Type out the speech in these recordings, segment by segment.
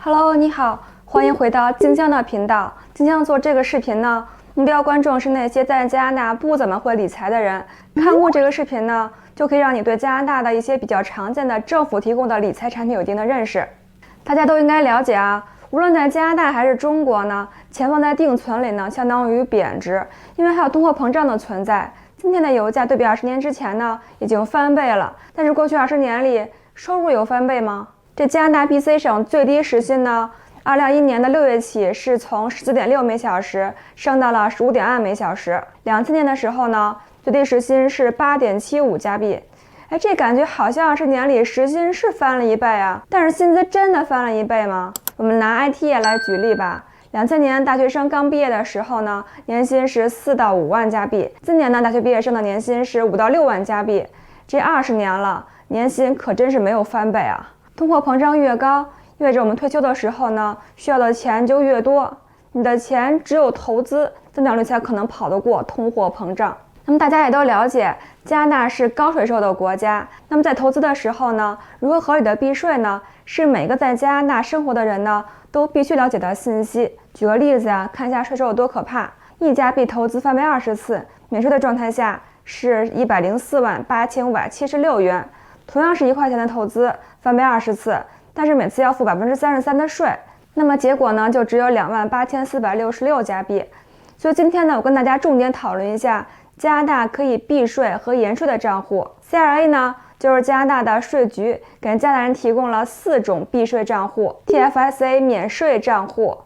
Hello， 你好，欢迎回到静香的频道。静香做这个视频呢，目标观众是那些在加拿大不怎么会理财的人。看过这个视频呢，就可以让你对加拿大的一些比较常见的政府提供的理财产品有一定的认识。大家都应该了解啊，无论在加拿大还是中国呢，钱放在定存里呢，相当于贬值，因为还有通货膨胀的存在。今天的油价对比20年之前呢，已经翻倍了。但是过去20年里，收入有翻倍吗？这加拿大 BC 省最低时薪呢，2021年的6月起是从14.6每小时升到了15.2每小时。2000年的时候呢，最低时薪是8.75加币。这感觉好像20年里时薪是翻了1倍啊，但是薪资真的翻了1倍吗？我们拿 IT 业来举例吧。2000年大学生刚毕业的时候呢，年薪是4到5万加币。今年呢，大学毕业生的年薪是5到6万加币。这20年了，年薪可真是没有翻倍啊！通货膨胀越高，意味着我们退休的时候呢，需要的钱就越多。你的钱只有投资，增长率才可能跑得过通货膨胀。那么大家也都了解，加拿大是高税收的国家。那么在投资的时候呢，如何合理的避税呢？是每个在加拿大生活的人呢都必须了解的信息。举个例子啊，看一下税收有多可怕。1加币投资翻倍20次，免税的状态下是104万8576元。同样是1块钱的投资，翻倍20次，但是每次要付33%的税，那么结果呢，就只有2万8466加币。所以今天呢，我跟大家重点讨论一下加拿大可以避税和延税的账户。CRA 呢，就是加拿大的税局给加拿大人提供了4种避税账户 ：TFSA 免税账户、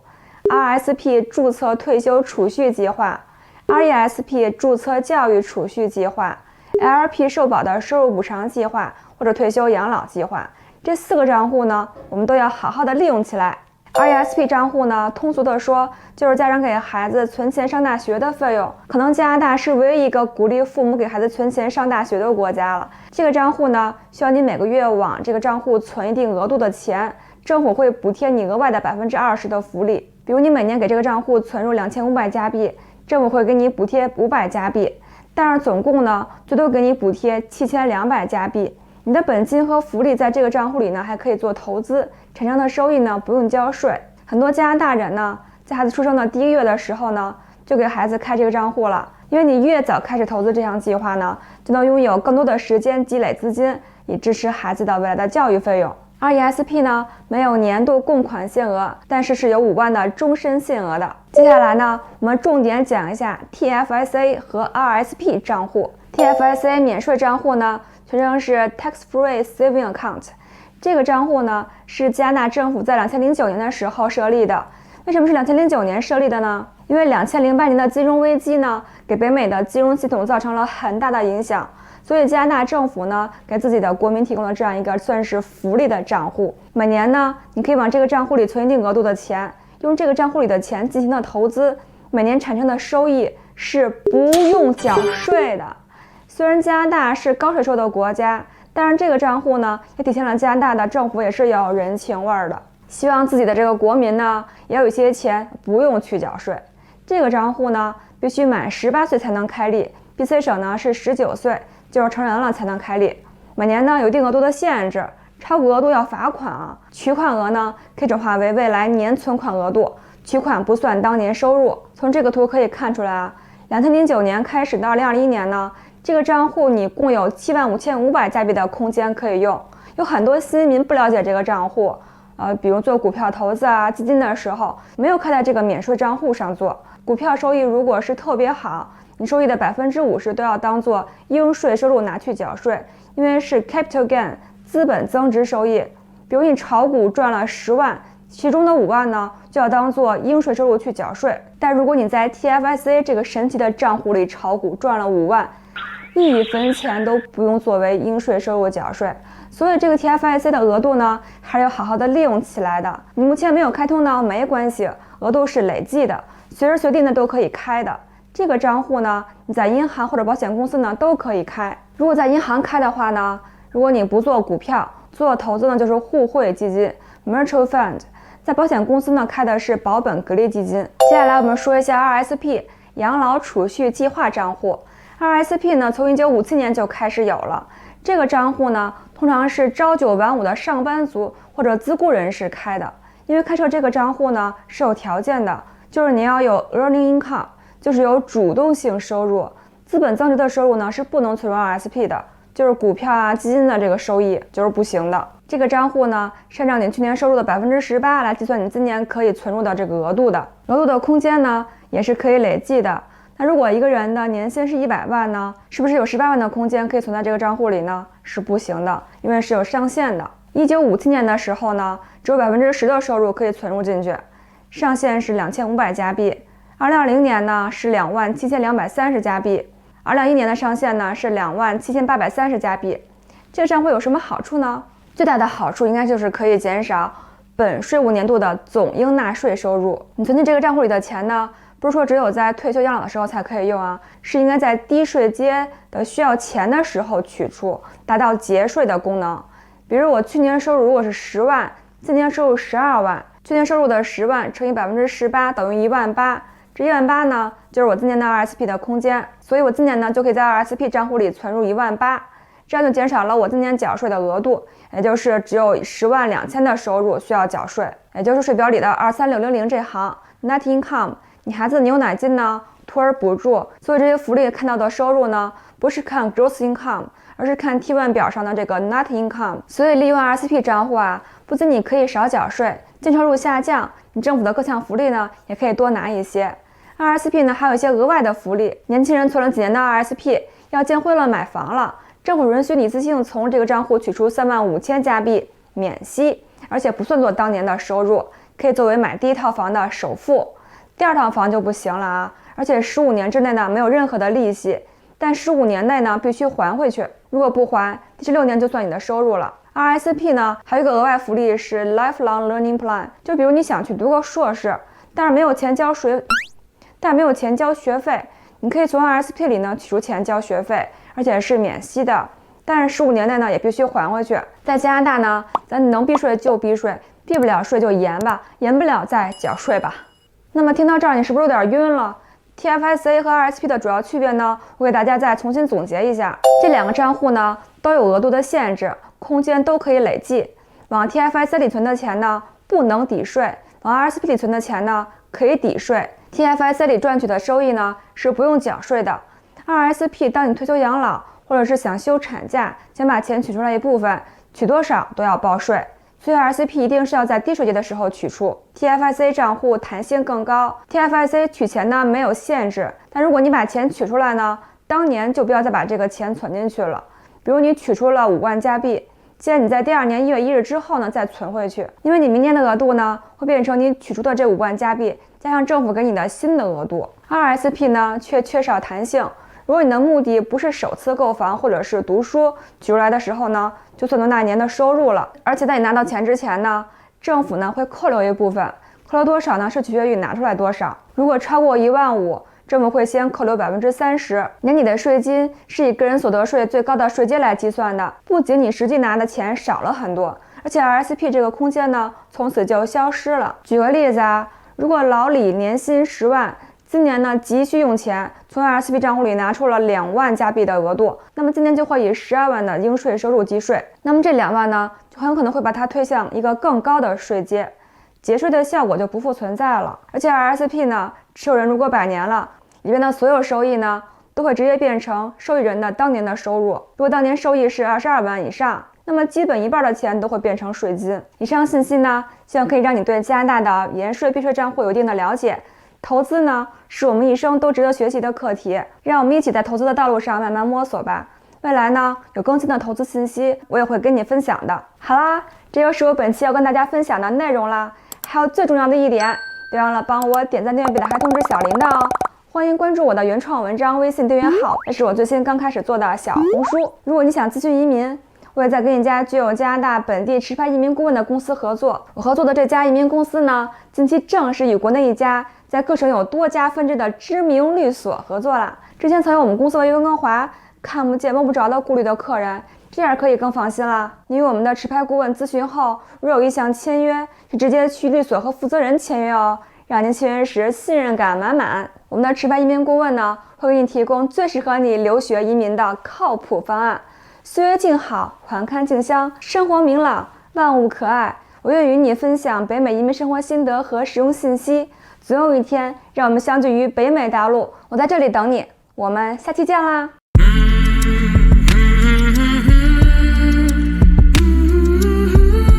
RSP 注册退休储蓄计划、RESP 注册教育储蓄计划、LP 受保的收入补偿计划或者退休养老计划。这4个账户呢，我们都要好好的利用起来。RESP 账户呢，通俗的说，就是家长给孩子存钱上大学的费用。可能加拿大是唯一一个鼓励父母给孩子存钱上大学的国家了。这个账户呢，需要你每个月往这个账户存一定额度的钱，政府会补贴你额外的20%的福利。比如你每年给这个账户存入2500加币，政府会给你补贴500加币。但是总共呢，最多给你补贴7200加币。你的本金和福利在这个账户里呢，还可以做投资，产生的收益呢不用交税。很多加拿大人呢，在孩子出生的第1个月的时候呢，就给孩子开这个账户了。因为你越早开始投资这项计划呢，就能拥有更多的时间积累资金，以支持孩子的未来的教育费用。RESP 呢，没有年度供款限额，但是有5万的终身限额的。接下来呢，我们重点讲一下 TFSA 和 RSP 账户。TFSA 免税账户呢，全称是 Tax-Free Saving Account。这个账户呢，是加拿大政府在2009年的时候设立的。为什么是2009年设立的呢？因为2008年的金融危机呢，给北美的金融系统造成了很大的影响。所以加拿大政府呢，给自己的国民提供了这样一个算是福利的账户。每年呢，你可以往这个账户里存一定额度的钱，用这个账户里的钱进行的投资，每年产生的收益是不用缴税的。虽然加拿大是高税收的国家，但是这个账户呢，也体现了加拿大的政府也是有人情味儿的，希望自己的这个国民呢，也有一些钱不用去缴税。这个账户呢，必须满18岁才能开立。BC 省呢是19岁，就是成人了才能开立。每年呢有一定额度的限制，超过额度要罚款啊。取款额呢可以转化为未来年存款额度，取款不算当年收入。从这个图可以看出来啊，2009年开始到2021年呢，这个账户你共有75500加币的空间可以用。有很多新民不了解这个账户，比如做股票投资啊、基金的时候，没有开在这个免税账户上做。股票收益如果是特别好，你收益的50%都要当做应税收入拿去缴税，因为是 capital gain 资本增值收益。比如你炒股赚了10万，其中的5万呢就要当做应税收入去缴税。但如果你在 TFSA 这个神奇的账户里炒股赚了5万，1分钱都不用作为应税收入缴税。所以这个 TFSA 的额度呢，还是要好好的利用起来的。你目前没有开通呢，没关系，额度是累计的，随时随地呢都可以开的。这个账户呢，你在银行或者保险公司呢都可以开。如果在银行开的话呢，如果你不做股票，做投资呢就是互惠基金 （mutual fund）。在保险公司呢开的是保本格力基金。接下来我们说一下 RSP 养老储蓄计划账户。RSP 呢，从1957年就开始有了。这个账户呢，通常是朝9晚5的上班族或者自雇人士开的。因为开设这个账户呢是有条件的，就是你要有 earning income， 就是有主动性收入。资本增值的收入呢是不能存入 RSP 的，就是股票啊、基金的这个收益就是不行的。这个账户呢是按照你去年收入的18%来计算你今年可以存入的这个额度的。额度的空间呢也是可以累计的。那如果一个人的年薪是100万呢，是不是有18万的空间可以存在这个账户里呢？是不行的，因为是有上限的。1957年的时候呢，只有10%的收入可以存入进去，上限是2500加币。2020年呢是27230加币，2021年的上限呢是27830加币。这个账户有什么好处呢？最大的好处应该就是可以减少本税务年度的总应纳税收入。你存进这个账户里的钱呢，不是说只有在退休养老的时候才可以用啊，是应该在低税阶的需要钱的时候取出，达到节税的功能。比如我去年收入如果是10万，今年收入12万，去年收入的10万乘以18%等于18000，这18000呢就是我今年的 RSP 的空间，所以我今年呢就可以在 RSP 账户里存入18000，这样就减少了我今年缴税的额度，也就是只有102000的收入需要缴税，也就是税表里的23600这行 Net Income。你孩子的牛奶金呢，托儿补助，所以这些福利看到的收入呢，不是看 Gross Income， 而是看 T1 表上的这个 Net Income。所以利用 RSP 账户啊，不仅你可以少缴税，净收入下降，你政府的各项福利呢，也可以多拿一些。RSP 呢，还有一些额外的福利，年轻人存了几年的 RSP， 要结婚了买房了，政府允许你一次性从这个账户取出35000加币免息，而且不算作当年的收入，可以作为买第一套房的首付。第二套房就不行了啊，而且15年之内呢没有任何的利息，但15年内呢必须还回去，如果不还，第16年就算你的收入了。RSP 呢还有一个额外福利是 Lifelong Learning Plan， 就比如你想去读个硕士，但是没有钱交学费，你可以从 RSP 里呢取出钱交学费，而且是免息的，但是15年内呢也必须还回去。在加拿大呢，咱能避税就避税，避不了税就延吧，延不了再缴税吧。那么听到这儿，你是不是有点晕了？ TFSA 和 RSP 的主要区别呢，我给大家再重新总结一下。这两个账户呢都有额度的限制，空间都可以累计。往 TFSA 里存的钱呢不能抵税，往 RSP 里存的钱呢可以抵税。TFSA 里赚取的收益呢是不用缴税的。RSP 当你退休养老或者是想休产假，想把钱取出来一部分，取多少都要报税。所以 RSP 一定是要在低税阶的时候取出。TFSA 账户弹性更高， TFSA 取钱呢没有限制，但如果你把钱取出来呢，当年就不要再把这个钱存进去了。比如你取出了5万加币，建议你在第2年1月1日之后呢再存回去，因为你明年的额度呢会变成你取出的这5万加币加上政府给你的新的额度。RSP 呢却缺少弹性，如果你的目的不是首次购房或者是读书，取出来的时候呢就算作那年的收入了，而且在你拿到钱之前呢，政府呢会扣留一部分，扣留多少呢是取决于你拿出来多少，如果超过15000，政府会先扣留30%。年底的税金是以个人所得税最高的税阶来计算的，不仅你实际拿的钱少了很多，而且 RSP 这个空间呢从此就消失了。举个例子啊，如果老李年薪10万，今年呢急需用钱，从 RSP 账户里拿出了2万加币的额度，那么今年就会以12万的应税收入计税，那么这2万呢就很有可能会把它推向一个更高的税阶，节税的效果就不复存在了。而且 RSP 呢持有人如果100年了，里边的所有收益呢都会直接变成受益人的当年的收入，如果当年收益是22万以上，那么基本一半的钱都会变成税金。以上信息呢希望可以让你对加拿大的延税避税账户有一定的了解。投资呢是我们一生都值得学习的课题，让我们一起在投资的道路上慢慢摸索吧。未来呢有更新的投资信息我也会跟你分享的。好啦，这就是我本期要跟大家分享的内容啦。还有最重要的一点，别忘了帮我点赞、订阅、打开通知小铃铛哦。欢迎关注我的原创文章微信订阅号，这是我最新刚开始做的小红书。如果你想咨询移民，我也在跟一家具有加拿大本地持牌移民顾问的公司合作。我合作的这家移民公司呢，近期正式与国内一家在各省有多家分支的知名律所合作了。之前曾有我们公司为温哥华看不见摸不着的顾虑的客人，这样可以更放心了。你与我们的持牌顾问咨询后，如有意向签约，是直接去律所和负责人签约哦，让您签约时信任感满满。我们的持牌移民顾问呢，会给你提供最适合你留学移民的靠谱方案。岁月静好，环看静香，生活明朗，万物可爱。我愿与你分享北美移民生活心得和实用信息。总有一天，让我们相聚于北美大陆，我在这里等你。我们下期见啦！